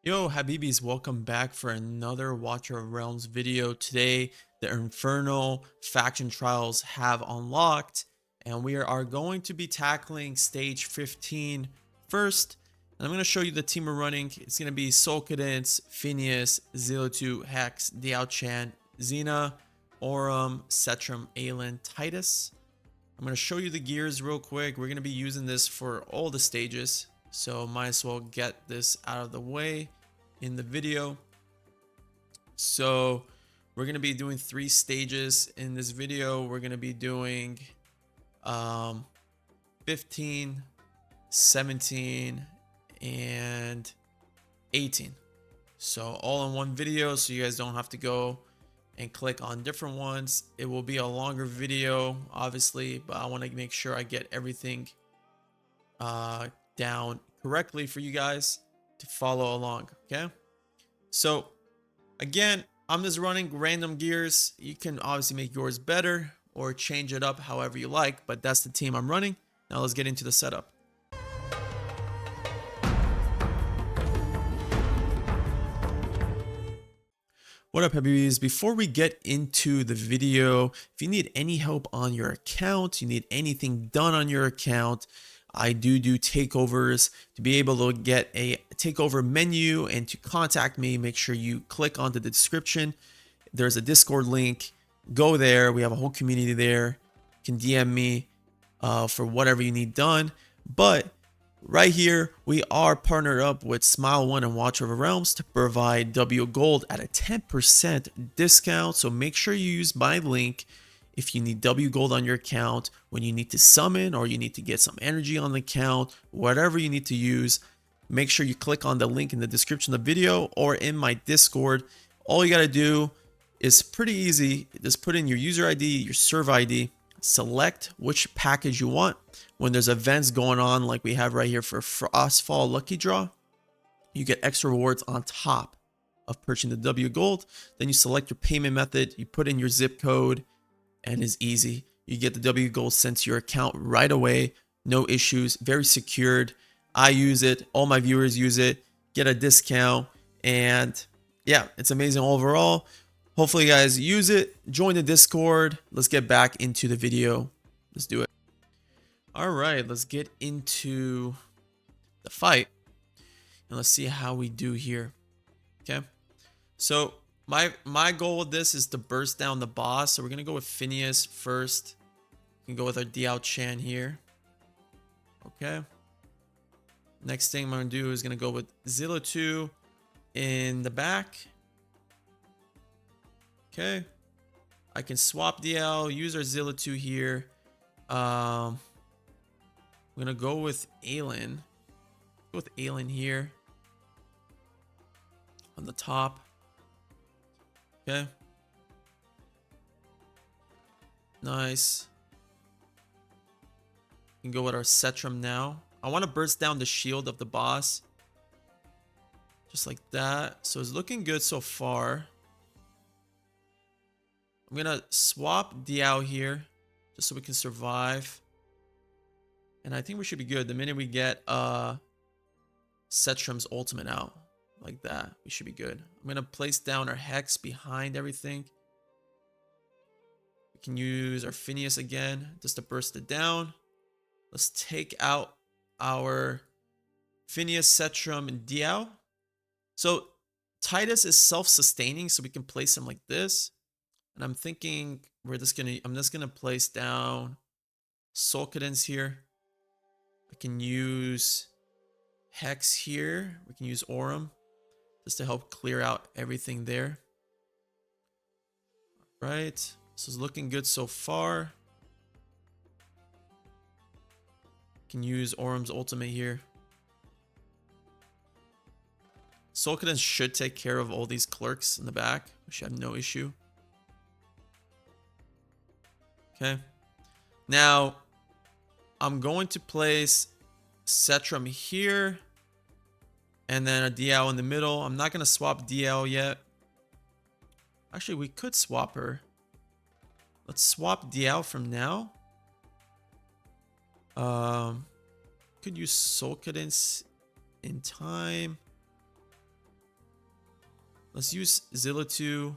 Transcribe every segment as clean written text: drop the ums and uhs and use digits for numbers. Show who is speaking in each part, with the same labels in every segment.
Speaker 1: Yo, Habibis, welcome back for another Watcher of Realms video. Today, the Infernal faction trials have unlocked, and we are going to be tackling stage 15 first. And I'm going to show you the team we're running. It's going to be Soul Cadence, Phineas, Zillitu, Hex, Diao Chan, Xena, Aurum, Setram, Aelin, Titus. I'm going to show you the gears real quick. We're going to be using this for all the stages, so might as well get this out of the way in the video. So we're going to be doing 3 stages in this video. We're going to be doing 15, 17, and 18. So all in one video, so you guys don't have to go and click on different ones. It will be a longer video, obviously, but I want to make sure I get everything down correctly for you guys to follow along. Okay, so again, I'm just running random gears. You can obviously make yours better or change it up however you like, but that's the team I'm running. Now let's get into the setup. What up, Habibis? Before we get into the video, if you need any help on your account, you need anything done on your account, I do takeovers. To be able to get a takeover menu and to contact me, make sure you click onto the description. There's a Discord link. Go there. We have a whole community there. You can DM me for whatever you need done. But right here, we are partnered up with Smile One and Watcher of Realms to provide W Gold at a 10% discount. So make sure you use my link if you need W Gold on your account, when you need to summon or you need to get some energy on the account, whatever you need to use. Make sure you click on the link in the description of the video or in my Discord. All you got to do is pretty easy. Just put in your user ID, your server ID, select which package you want. When there's events going on like we have right here for Frostfall Lucky Draw, you get extra rewards on top of purchasing the W Gold. Then you select your payment method, you put in your zip code, and it's easy. You get the W Gold sent to your account right away. No issues, very secured. I use it, all my viewers use it, get a discount, and yeah, it's amazing overall. Hopefully you guys use it. Join the Discord. Let's get back into the video. Let's do it. All right, let's get into the fight. And let's see how we do here. Okay. So my goal with this is to burst down the boss. So we're going to go with Phineas first. We can go with our Diao Chan here. Okay. Next thing I'm going to do is going to go with Zillitu in the back. Okay, I can swap DL, use our Zillitu here. I'm gonna go with Aelin. Go with Aelin here on the top. Okay, nice. We can go with our Setram now. I want to burst down the shield of the boss, just like that. So it's looking good so far. I'm gonna swap Diao here just so we can survive. And I think we should be good. The minute we get Setram's ultimate out, like that, we should be good. I'm gonna place down our Hex behind everything. We can use our Phineas again just to burst it down. Let's take out our Phineas, Setram, and Diao. So Titus is self-sustaining, so we can place him like this. And I'm thinking I'm just gonna place down Soul Cadence here. I can use Hex here. We can use Aurum just to help clear out everything there. All right, this is looking good so far. Can use Aurum's ultimate here. Soul Cadence should take care of all these clerks in the back. We should have no issue. Okay, now I'm going to place Setram here and then a DL in the middle. I'm not going to swap DL yet. Actually, we could swap her. Let's swap DL from now. Could use Soul Cadence in time. Let's use Zilla 2.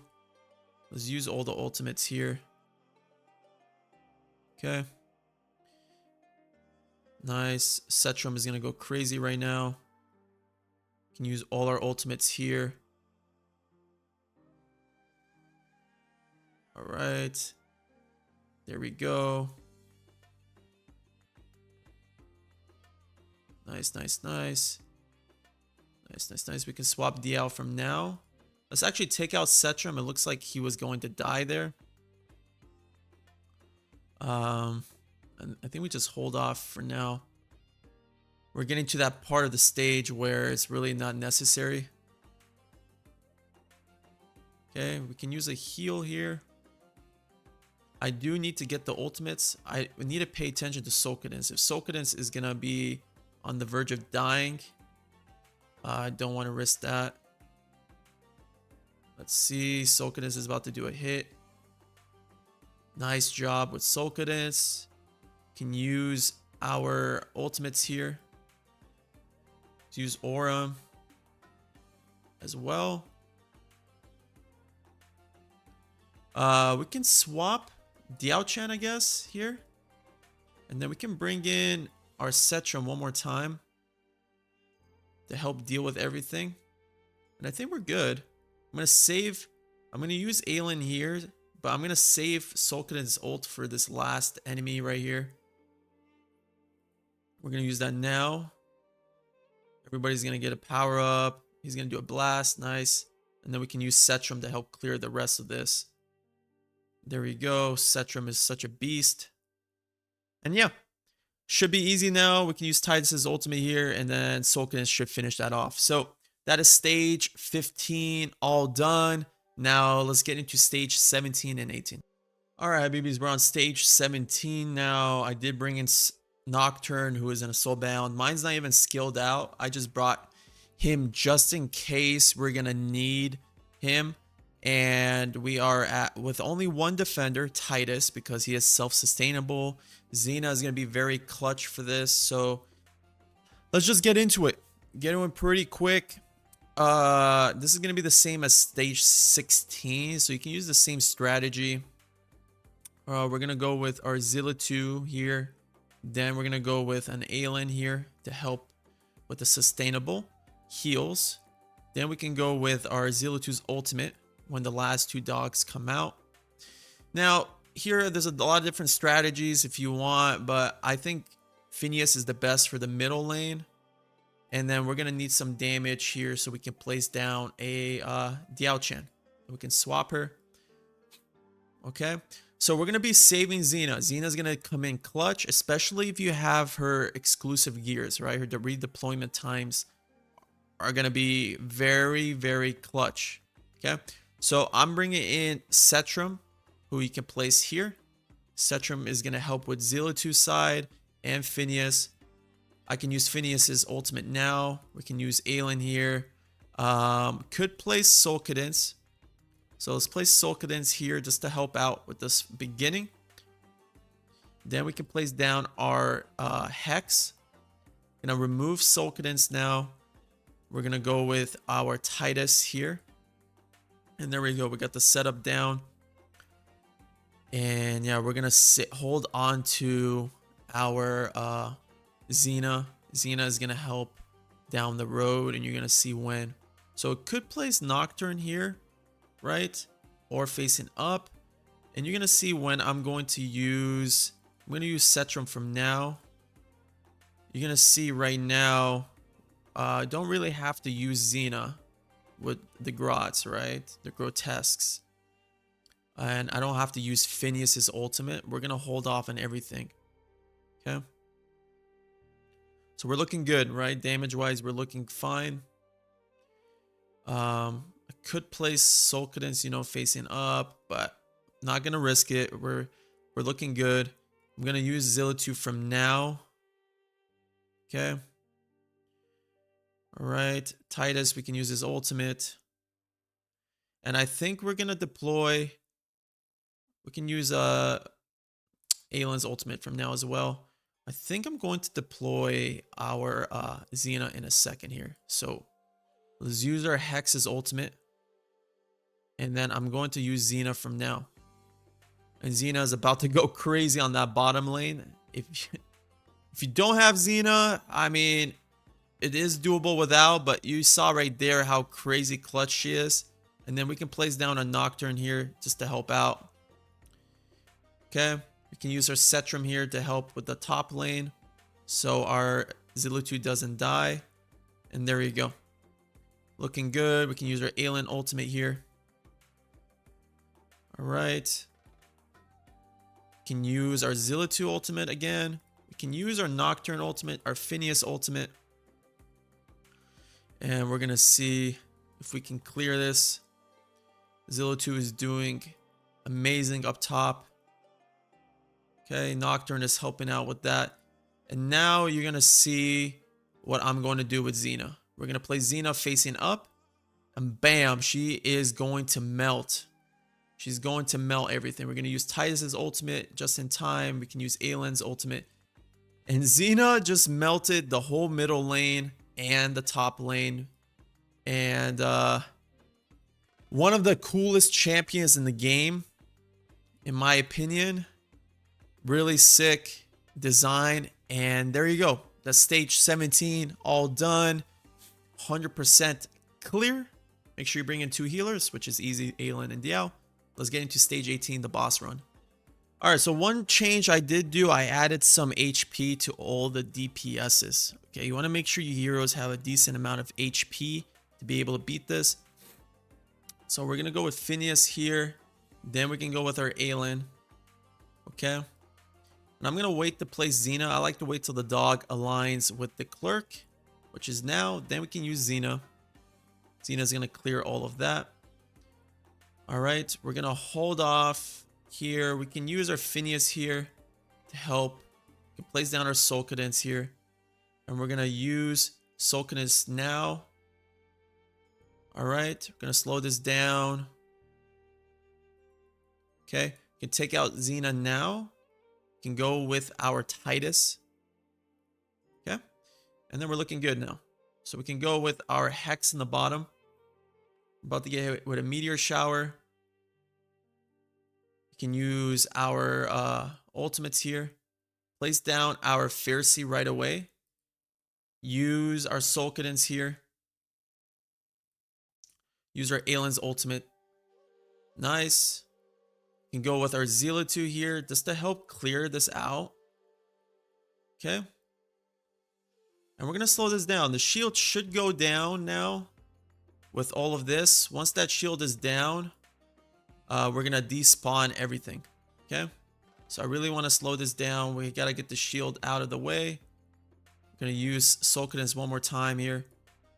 Speaker 1: Let's use all the ultimates here. Okay. Nice. Setrum is going to go crazy right now. Can use all our ultimates here. All right. There we go. Nice, nice, nice. Nice, nice, nice. We can swap DL from now. Let's actually take out Setrum. It looks like he was going to die there. And I think we just hold off for now. We're getting to that part of the stage where it's really not necessary. Okay, we can use a heal here. I do need to get the ultimates. I need to pay attention to Soul Cadence. If Soul Cadence is going to be on the verge of dying, I don't want to risk that. Let's see. Soul Cadence is about to do a hit. Nice job with Soul Cadence. Can use our ultimates here. Let's use Aura as well. We can swap Diao-chan, I guess, here. And then we can bring in our Setrum one more time to help deal with everything. And I think we're good. I'm going to save. I'm going to use Aelin here, but I'm going to save Soul Cadence ult for this last enemy right here. We're going to use that now. Everybody's going to get a power up. He's going to do a blast. Nice. And then we can use Setrum to help clear the rest of this. There we go. Setrum is such a beast. And yeah, should be easy now. We can use Titus's ultimate here, and then Soul Cadence should finish that off. So that is stage 15 all done. Now let's get into stage 17 and 18. All right, babies, we're on stage 17 now. I did bring in Nocturne, who is in a soul bound. Mine's not even skilled out. I just brought him just in case we're gonna need him. And we are at with only one defender, Titus, because he is self-sustainable. Xena is going to be very clutch for this. So let's just get into it. Get into it pretty quick. This is going to be the same as stage 16. So you can use the same strategy. We're going to go with our Zilla 2 here. Then we're going to go with an Aelin here to help with the sustainable heals. Then we can go with our Zilla 2's ultimate when the last two dogs come out. Now, here, there's a lot of different strategies if you want, but I think Phineas is the best for the middle lane. And then we're going to need some damage here so we can place down a Diao-chan. We can swap her. Okay, so we're going to be saving Xena. Xena's going to come in clutch, especially if you have her exclusive gears, right? Her redeployment times are going to be very, very clutch. Okay. So I'm bringing in Setrum, who you can place here. Setrum is going to help with Zilla 2 side and Phineas. I can use Phineas's ultimate now. We can use Aelin here. Could place Soul Cadence. So let's place Soul Cadence here just to help out with this beginning. Then we can place down our Hex. Gonna remove Soul Cadence now. We're gonna go with our Titus here. And there we go. We got the setup down. And yeah, we're going to hold on to our Xena. Xena is going to help down the road, and you're going to see when. So it could place Nocturne here, right? Or facing up. And you're going to see when I'm going to use Setrum from now. You're going to see right now, I don't really have to use Xena with the Grots, right? The Grotesques. And I don't have to use Phineas's ultimate. We're going to hold off on everything. Okay. So we're looking good, right? Damage-wise, we're looking fine. I could place Soul Cadence, facing up, but not going to risk it. We're looking good. I'm going to use Zilla 2 from now. Okay. All right, Titus, we can use his ultimate. And I think we're going to deploy. We can use Aelin's ultimate from now as well. I think I'm going to deploy our Xena in a second here. So let's use our Hex's ultimate. And then I'm going to use Xena from now. And Xena is about to go crazy on that bottom lane. If you don't have Xena, I mean, it is doable without, but you saw right there how crazy clutch she is. And then we can place down a Nocturne here just to help out. Okay, we can use our Cetrum here to help with the top lane so our Zillitu doesn't die. And there you go. Looking good. We can use our Aelin ultimate here. Alright. We can use our Zillitu ultimate again. We can use our Nocturne ultimate, our Phineas ultimate. And we're going to see if we can clear this. Zillitu is doing amazing up top. Okay, Nocturne is helping out with that. And now you're going to see what I'm going to do with Xena. We're going to play Xena facing up. And bam, she is going to melt. She's going to melt everything. We're going to use Titus's ultimate just in time. We can use Aelin's ultimate. And Xena just melted the whole middle lane and the top lane. And one of the coolest champions in the game, in my opinion. Really sick design. And there you go. That's stage 17 all done. 100% clear. Make sure you bring in 2 healers, which is easy, Aelin and Diao. Let's get into stage 18, the boss run. Alright, so one change I did do, I added some HP to all the DPSs. Okay, you want to make sure your heroes have a decent amount of HP to be able to beat this. So we're going to go with Phineas here. Then we can go with our Aelin. Okay. And I'm going to wait to place Xena. I like to wait till the dog aligns with the clerk, which is now. Then we can use Xena. Xena's going to clear all of that. All right. We're going to hold off here. We can use our Phineas here to help. We can place down our Soul Cadence here. And we're going to use Soul Cadence now. All right. We're going to slow this down. Okay. We can take out Xena now. Can go with our Titus. Okay. And then we're looking good now. So we can go with our Hex in the bottom. We're about to get hit with a Meteor Shower. We can use our ultimates here. Place down our Pharisee right away. Use our Soul Cadence here. Use our Aelin's ultimate. Nice. Can go with our Zillitu here just to help clear this out. Okay. And we're going to slow this down. The shield should go down now with all of this. Once that shield is down, we're going to despawn everything. Okay. So I really want to slow this down. We got to get the shield out of the way. I'm going to use Soul Cadence one more time here.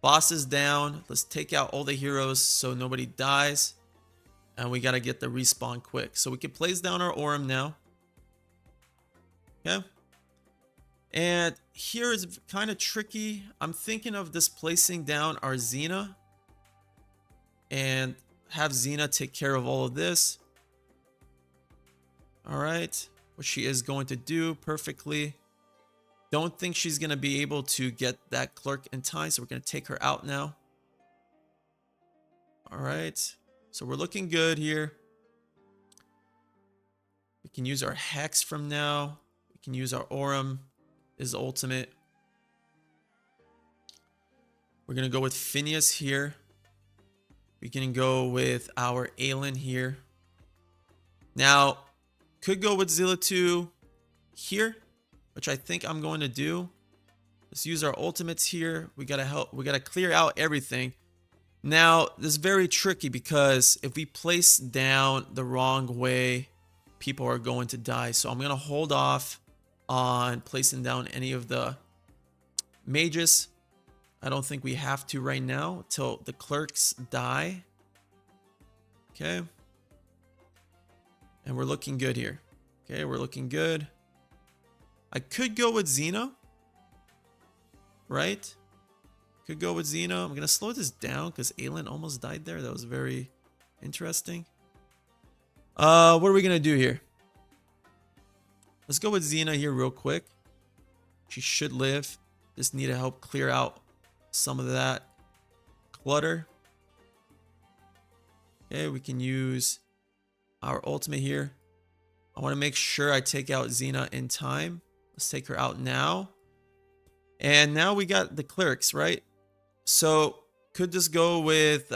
Speaker 1: Boss is down. Let's take out all the heroes so nobody dies. And we got to get the respawn quick. So we can place down our Aurum now. Okay. And here is kind of tricky. I'm thinking of displacing down our Xena. And have Xena take care of all of this. Alright. What she is going to do perfectly. Don't think she's going to be able to get that clerk in time. So we're going to take her out now. Alright. So we're looking good here. We can use our Hex from now. We can use our Aurum, his ultimate. We're going to go with Phineas here. We can go with our Aelin here. Now, could go with Zillitu here, which I think I'm going to do. Let's use our ultimates here. We got to clear out everything. Now, this is very tricky because if we place down the wrong way, people are going to die. So I'm going to hold off on placing down any of the mages. I don't think we have to right now till the clerks die. Okay. And we're looking good here. Okay, we're looking good. I could go with Xena. Right? Could go with Xena. I'm going to slow this down because Aelin almost died there. That was very interesting. What are we going to do here? Let's go with Xena here real quick. She should live. Just need to help clear out some of that clutter. Okay, we can use our ultimate here. I want to make sure I take out Xena in time. Let's take her out now. And now we got the clerics, right? So could just go with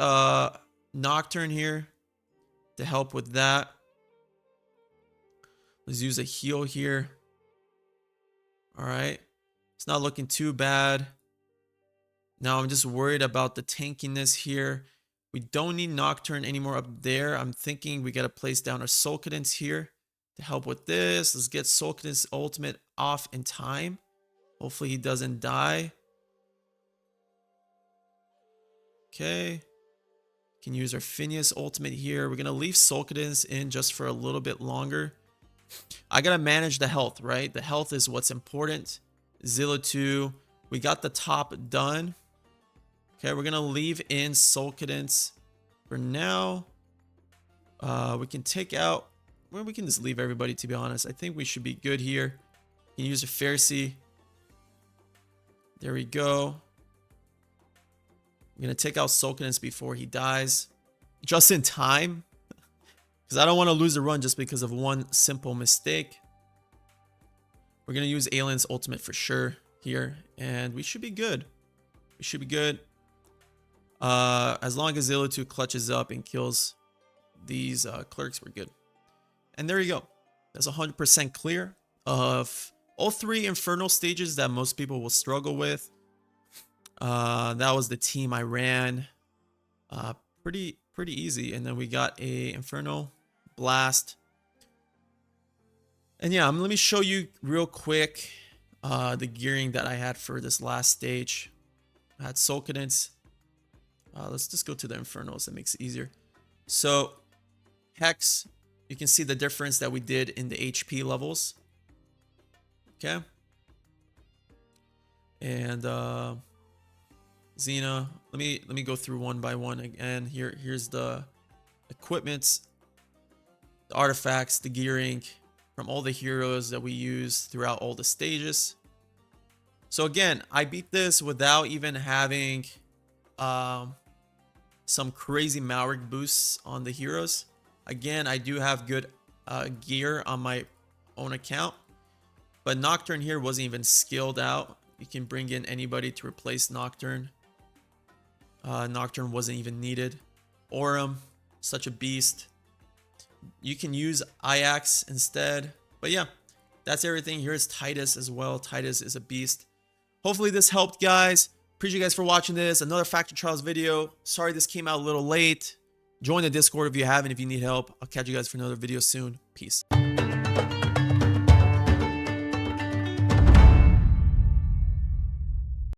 Speaker 1: Nocturne here to help with that. Let's use a heal here. All right. It's not looking too bad. Now I'm just worried about the tankiness here. We don't need Nocturne anymore up there. I'm thinking we got to place down our Soul Cadence here to help with this. Let's get Soul Cadence ultimate off in time. Hopefully he doesn't die. Okay. Can use our Phineas ultimate here. We're going to leave Soul Cadence in just for a little bit longer. I got to manage the health, right? The health is what's important. Zilla 2. We got the top done. Okay, we're going to leave in Soul Cadence for now. We can take out... Well, we can just leave everybody, to be honest. I think we should be good here. You can use a Pharisee. There we go. I'm going to take out Soul Cadence before he dies. Just in time. Because I don't want to lose a run just because of one simple mistake. We're going to use Alien's ultimate for sure here. And we should be good. We should be good. As long as Zilla 2 clutches up and kills these clerks, we're good. And there you go. That's 100% clear of all 3 Infernal stages that most people will struggle with. That was the team I ran. Pretty easy. And then we got a Infernal Blast. And yeah, let me show you real quick the gearing that I had for this last stage. I had Soul Cadence. Let's just go to the Infernals. That makes it easier. So, Hex, you can see the difference that we did in the HP levels. Okay. And Xena, let me go through one by one again. Here's the equipments, the artifacts, the gearing from all the heroes that we use throughout all the stages. So again, I beat this without even having some crazy Maverick boosts on the heroes. Again, I do have good gear on my own account, but Nocturne here wasn't even skilled out. You can bring in anybody to replace Nocturne. Nocturne wasn't even needed. Aurum, such a beast. You can use Ajax instead. But yeah, that's everything. Here's Titus as well. Titus is a beast. Hopefully this helped, guys. Appreciate you guys for watching this. Another Faction Trials video. Sorry this came out a little late. Join the Discord if you haven't, if you need help. I'll catch you guys for another video soon. Peace.